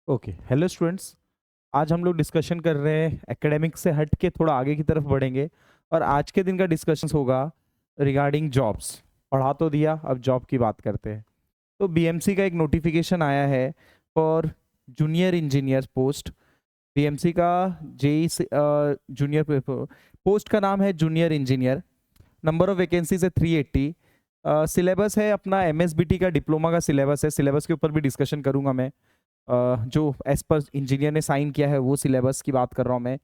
Okay, hello students. आज हम लोग डिस्कशन कर रहे हैं एकेडमिक से हट के थोड़ा आगे की तरफ बढ़ेंगे। और आज के दिन का डिस्कशन होगा रिगार्डिंग जॉब्स। पढ़ा तो दिया, अब जॉब की बात करते हैं। तो बीएमसी का एक नोटिफिकेशन आया है for junior engineer post. BMC का जेई जूनियर पोस्ट का नाम है junior engineer. Number of vacancies है 380। सिलेबस है अपना एमएसबीटी का डिप्लोमा का सिलेबस है। सिलेबस के ऊपर भी डिस्कशन करूंगा मैं। जो एज पर इंजीनियर ने साइन किया है वो सिलेबस की बात कर रहा हूँ मैं।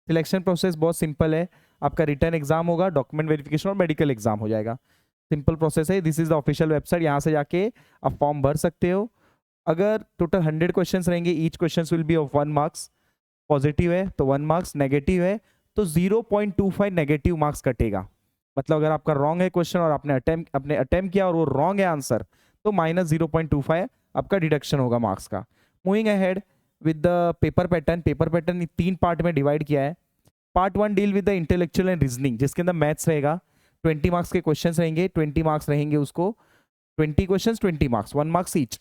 सिलेक्शन प्रोसेस बहुत सिंपल है। आपका रिटर्न एग्जाम होगा, डॉक्यूमेंट वेरिफिकेशन और मेडिकल एग्जाम हो जाएगा। सिंपल प्रोसेस है। This is the official website, यहाँ से जाके आप फॉर्म भर सकते हो। अगर टोटल 100 क्वेश्चन रहेंगे, each question will be of 1 marks. Positive है तो 1 मार्क्स, नेगेटिव है तो 0.25 नेगेटिव मार्क्स कटेगा। मतलब अगर आपका रॉन्ग है क्वेश्चन और आपने अटेम्प्ट किया और वो रॉन्ग है आंसर, तो -0.25 आपका डिडक्शन होगा मार्क्स का। Moving ahead with the paper pattern. Paper pattern 3 part में डिवाइड किया है। Part 1 deal with the intellectual and reasoning, जिसके अंदर मैथ्स रहेगा। 20 मार्क्स के क्वेश्चन रहेंगे, 20 मार्क्स रहेंगे उसको। 20 question 20 marks, 1 marks each.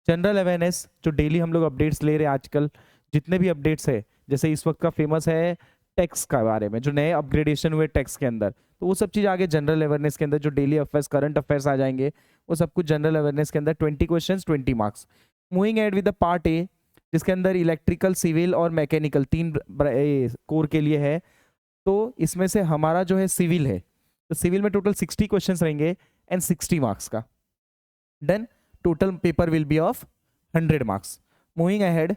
General awareness, जो डेली हम लोग अपडेट्स ले रहे हैं आजकल, जितने भी अपडेट्स है, जैसे इस वक्त का फेमस है टैक्स का बारे में, जो नए अपग्रेडेशन हुए टैक्स के अंदर, तो वो सब चीज़ आगे जनरल अवेयरनेस के अंदर, जो डेली अफेयर्स करंट अफेयर्स आ जाएंगे, वो सब कुछ जनरल अवेयरनेस के अंदर। 20 question 20 marks. Moving ahead with the part A, जिसके अंदर इलेक्ट्रिकल, सिविल और मैकेनिकल 3 कोर के लिए है। तो इसमें से हमारा जो है सिविल है, तो सिविल में टोटल 60 क्वेश्चन रहेंगे एंड 60 मार्क्स का। Then total paper will be of 100 marks. Moving ahead,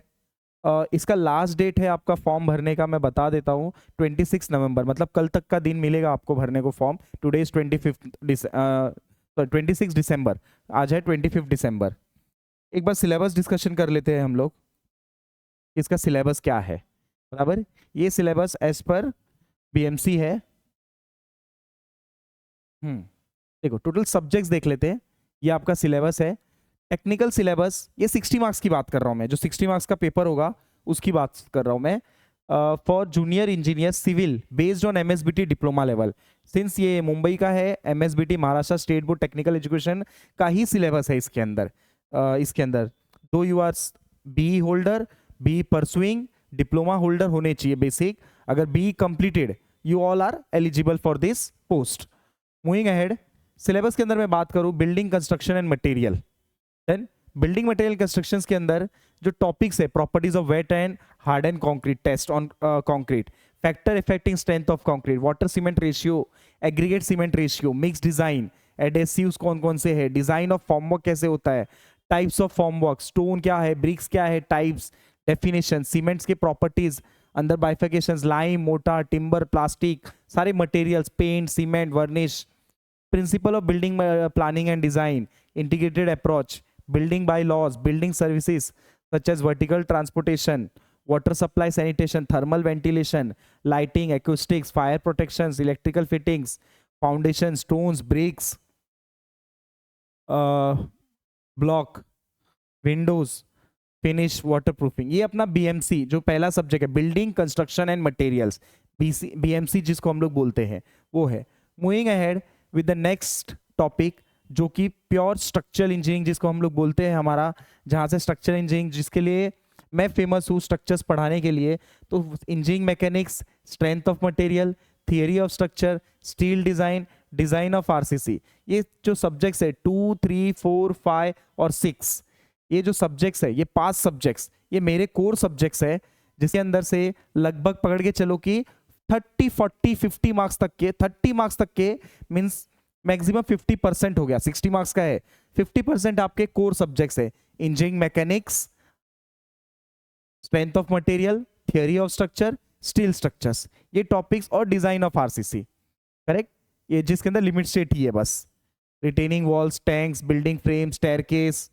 इसका लास्ट डेट है आपका फॉर्म भरने का, मैं बता देता हूँ, 26 नवंबर, मतलब कल तक का दिन मिलेगा आपको भरने को फॉर्म। टुडे इज 26 दिसंबर, आज है 25 दिसंबर। एक बार सिलेबस डिस्कशन कर लेते हैं हम लोग, इसका सिलेबस क्या है। बराबर, ये सिलेबस एज पर बीएमसी है। देखो टोटल सब्जेक्ट्स देख लेते हैं। ये आपका सिलेबस है। टेक्निकल सिलेबस, ये 60 मार्क्स की बात कर रहा हूँ मैं, जो 60 मार्क्स का पेपर होगा उसकी बात कर रहा हूँ मैं। For junior engineer civil based on MSBT diploma level. Since ये मुंबई का है, MSBT Maharashtra state board technical education का ही सिलेबस है इसके अंदर। इसके अंदर दो you are B holder, B pursuing, diploma holder होने चाहिए बेसिक। अगर B completed, you all are eligible for this post. Moving ahead, syllabus के अंदर मैं बात करूं building construction and material. Then building material constructions के अंदर जो टॉपिक्स है, properties of wet and hard and concrete, test on concrete, factor affecting strength of concrete, water cement ratio, aggregate cement ratio, mix design, adhesives कौन कौन से है, design of formwork कैसे होता है, टाइप्स ऑफ फॉर्मवर्क, स्टोन क्या है, bricks क्या है, टाइप्स, डेफिनेशन, सीमेंट्स के प्रॉपर्टीज, अंदर bifurcations, lime, mortar, timber, plastic, सारे materials, paint, cement, varnish, principle of building planning and design, integrated approach, building bylaws, building services such as vertical transportation, water supply, sanitation, thermal ventilation, lighting, acoustics, fire protections, electrical fittings, foundation, stones, bricks, block, windows, finish, waterproofing. ये अपना BMC जो पहला subject है, building construction and materials, BMC जिसको हम लोग बोलते हैं, वो है। Moving ahead with the next topic, जो कि प्योर स्ट्रक्चरल इंजीनियरिंग जिसको हम लोग बोलते हैं, हमारा जहाँ से स्ट्रक्चरल इंजीनियरिंग, जिसके लिए मैं फेमस हूँ स्ट्रक्चर्स पढ़ाने के लिए, तो engineering mechanics, strength of material, theory of structure, steel design, design of RCC, ये जो सब्जेक्ट्स है 2, 3, 4, 5 और 6, ये जो सब्जेक्ट्स है, ये 5 सब्जेक्ट्स, ये मेरे कोर सब्जेक्ट्स है, जिसके अंदर से लगभग पकड़ के चलो कि 30, 40, 50 मार्क्स तक के, 30 मार्क्स तक के मीन्स मैक्सिमम 50% हो गया, 60 मार्क्स का है, 50% आपके कोर सब्जेक्ट्स है। Engineering mechanics, strength of material, theory of structure, steel structures, ये टॉपिक्स, और डिजाइन ऑफ आरसीसी, करेक्ट। ये जिसके अंदर लिमिट स्टेट ही है बस। Retaining walls, tanks, building frame, staircase,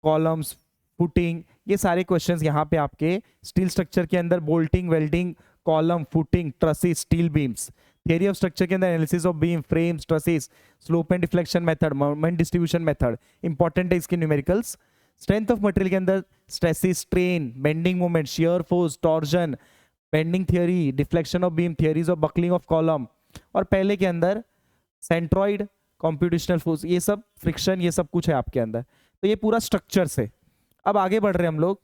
columns, footing, ये सारे क्वेश्चंस यहाँ पे आपके स्टील स्ट्रक्चर के अंदर, bolting, welding, column, footing, trusses, steel beams. Theory of structure के अंदर analysis of beam, frames, trusses, slope and deflection method, moment distribution method, important है इसके न्यूमेरिकल्स। स्ट्रेंथ ऑफ मटेरियल के अंदर stresses, strain, bending moment, shear force, torsion, bending theory, deflection of beam, theories of buckling of column, और पहले के अंदर centroid, computational force, ये सब फ्रिक्शन, ये सब कुछ है आपके अंदर। तो ये पूरा स्ट्रक्चर से। अब आगे बढ़ रहे हैं हम लोग।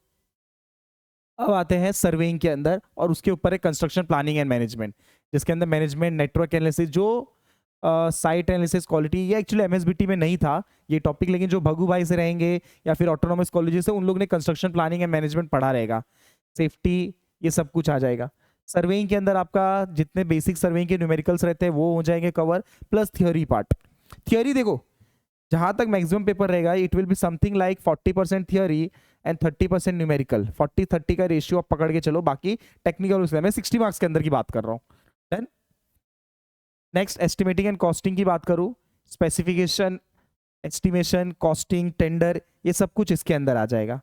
अब आते हैं सर्वेइंग के अंदर, और उसके ऊपर है कंस्ट्रक्शन प्लानिंग एंड मैनेजमेंट, जिसके अंदर मैनेजमेंट, नेटवर्क एनालिसिस, जो साइट एनालिसिस, क्वालिटी, ये एक्चुअली एमएसबीटी में नहीं था ये टॉपिक, लेकिन जो भगू भाई से रहेंगे या फिर ऑटोनॉमस कॉलेजेस से, उन लोग ने कंस्ट्रक्शन प्लानिंग एंड मैनेजमेंट पढ़ा रहेगा, सेफ्टी, ये सब कुछ आ जाएगा। सर्वेइंग के अंदर आपका जितने बेसिक सर्वेइंग के न्यूमेरिकल्स रहते हैं वो हो जाएंगे cover, plus theory part. Theory देखो जहां तक मैक्सिमम पेपर रहेगा it will be something like 40% theory and 30% numerical, 40-30 का रेशियो आप पकड़ के चलो, बाकी टेक्निकल, उसमें मैं 60 मार्क्स के अंदर की बात कर रहा हूँ। Done. Next estimating and costing की बात करूँ, स्पेसिफिकेशन, एस्टिमेशन, कॉस्टिंग, टेंडर, ये सब कुछ इसके अंदर आ जाएगा।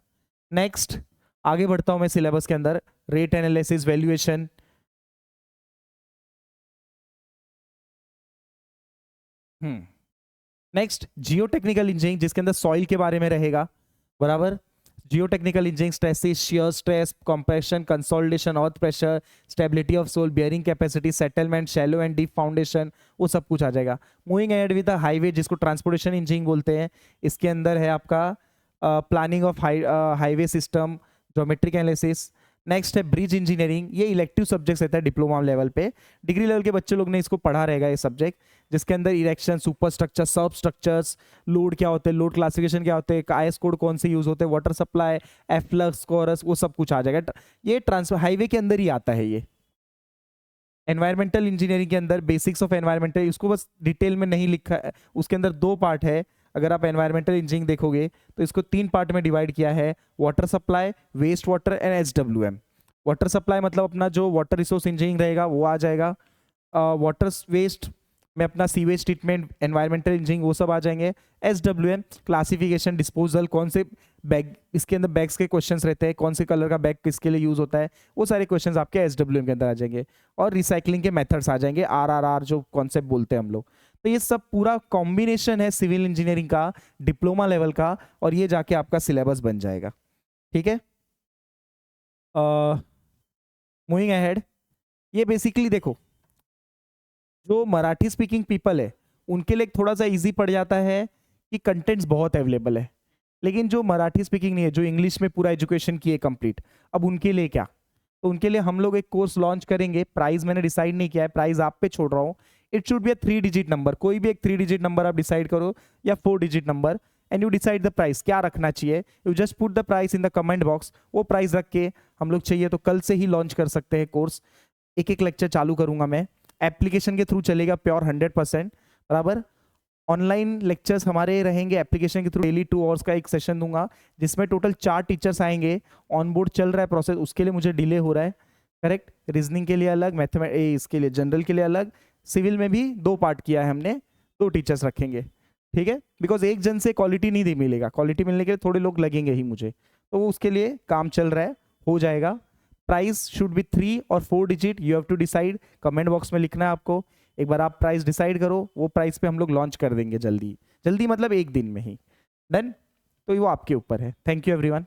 नेक्स्ट आगे बढ़ता हूं मैं सिलेबस के अंदर, rate analysis, valuation, next geotechnical engineering, जिसके अंदर सॉइल के बारे में रहेगा, बराबर। Geotechnical engineering stresses, shear stress, compression, consolidation, earth pressure, stability of soil, bearing capacity, settlement, shallow and deep foundation, वो सब कुछ आ जाएगा। Moving ahead with the highway, जिसको ट्रांसपोर्टेशन इंजीनियरिंग बोलते हैं, इसके अंदर है आपका planning of highway system, geometric analysis. Next है ब्रिज इंजीनियरिंग, ये इलेक्टिव सब्जेक्ट्स रहता है डिप्लोमा लेवल पे, डिग्री लेवल के बच्चे लोग ने इसको पढ़ा रहेगा ये सब्जेक्ट, जिसके अंदर इरेक्शन, सुपर स्ट्रक्चर, सब स्ट्रक्चर्स, लोड क्या होते हैं, लोड क्लासिफिकेशन क्या होते हैं, आईएस कोड कौन से यूज होते हैं, वाटर सप्लाई, एफ्लक्स, कोरस, वो सब कुछ आ जाएगा। ये ट्रांसफर हाईवे के अंदर ही आता है। ये एनवायरमेंटल इंजीनियरिंग के अंदर बेसिक्स ऑफ एनवायरमेंटल, इसको बस डिटेल में नहीं लिखा है, उसके अंदर 2 पार्ट है। अगर आप एनवायरमेंटल इंजीनियरिंग देखोगे तो इसको 3 पार्ट में डिवाइड किया है, water supply, waste water and SWM. Water supply मतलब अपना जो वाटर रिसोर्स इंजीनियरिंग रहेगा वो आ जाएगा, वाटर वेस्ट में अपना सीवेज ट्रीटमेंट, एनवायरमेंटल इंजीनियरिंग, वो सब आ जाएंगे। एसडब्ल्यूएम क्लासिफिकेशन, डिस्पोजल, कौन से बैग, इसके अंदर बैग्स के क्वेश्चंस रहते हैं, कौन से कलर का बैग किसके लिए यूज होता है, वो सारे क्वेश्चंस आपके एसडब्ल्यूएम के अंदर आ जाएंगे। और रिसाइकलिंग के मेथड्स आ जाएंगे, आरआरआर जो कॉन्सेप्ट बोलते हैं हम लोग। तो ये सब पूरा कॉम्बिनेशन है सिविल इंजीनियरिंग का, डिप्लोमा लेवल का, और ये जाके आपका सिलेबस बन जाएगा। ठीक है, मूविंग अहेड, ये बेसिकली देखो जो मराठी स्पीकिंग पीपल है उनके लिए थोड़ा सा इजी पड़ जाता है कि कंटेंट्स बहुत अवेलेबल है, लेकिन जो मराठी स्पीकिंग नहीं है, जो इंग्लिश में पूरा एजुकेशन की है कंप्लीट, अब उनके लिए क्या, तो उनके लिए हम लोग एक कोर्स लॉन्च करेंगे। प्राइस मैंने डिसाइड नहीं किया है, प्राइस आप पे छोड़ रहा हूँ। It should be a 3 digit number, कोई भी एक 3 डिजिट नंबर आप डिसाइड करो, या 4 digit number, and you decide the price क्या रखना चाहिए। You just put the price in the comment box, वो प्राइस रख के हम लोग चाहिए तो कल से ही लॉन्च कर सकते हैं कोर्स। एक एक लेक्चर चालू करूंगा मैं, एप्लीकेशन के थ्रू चलेगा, प्योर 100%, बराबर। ऑनलाइन लेक्चर्स हमारे रहेंगे एप्लीकेशन के थ्रू, डेली 2 आवर्स का एक सेशन दूंगा, जिसमें टोटल 4 टीचर्स आएंगे। ऑन बोर्ड चल रहा है प्रोसेस, उसके लिए मुझे डिले हो रहा है, करेक्ट। रीजनिंग के लिए अलग, मैथमेटिक्स इसके लिए, जनरल के लिए अलग, सिविल में भी 2 पार्ट किया है हमने, 2 टीचर्स रखेंगे, ठीक है। बिकॉज एक जन से क्वालिटी नहीं दे मिलेगा, क्वालिटी मिलने के लिए थोड़े लोग लगेंगे ही मुझे, तो वो उसके लिए काम चल रहा है, हो जाएगा। प्राइस शुड बी 3 और 4 digit, you have to decide, comment box में लिखना है आपको। एक बार आप प्राइस डिसाइड करो, वो प्राइस पे हम लोग लॉन्च कर देंगे जल्दी जल्दी, मतलब एक दिन में ही। डन, तो वो आपके ऊपर है। Thank you everyone.